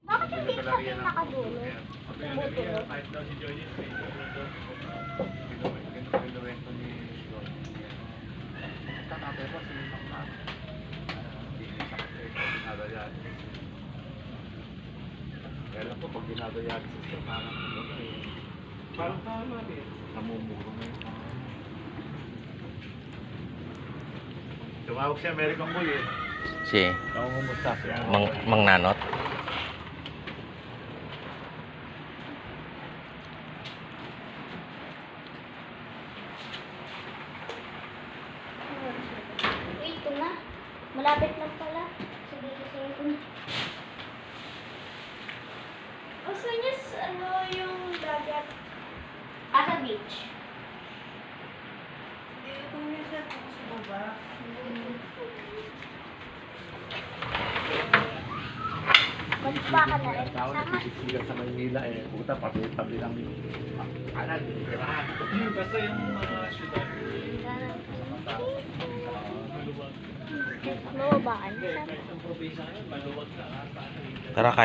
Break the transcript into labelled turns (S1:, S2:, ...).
S1: Bakit hindi sa akin nakadulo?
S2: Pinagalaria, kahit daw si Joy may ito. Pinuwento ni Joy. Tatapos po si Makmak. Hindi niya sakit ito, dinadayalis. Kaya lang po, pag dinadayalis ito, parang tama din. Namumuro na yun. Tumawag si American Boy eh.
S3: Si
S2: Namumusta siya.
S3: Mang Nanot.
S1: Wait ko na. Malapit lang pala. Sige, sige ko na.
S4: Saan niya, ano, yung dagat?
S1: Sa beach.
S4: Dito niya siya sa baba.
S1: Magbaka na rin.
S2: Tao
S1: Sama.
S2: nagsisigal sa Maynila eh. Puta, tabi lang kanan, tirahan. Basta yung mga syudad.
S1: Mababaan.
S2: Kahit ang probinsya ngayon, maluwag na.
S3: Tara, kain.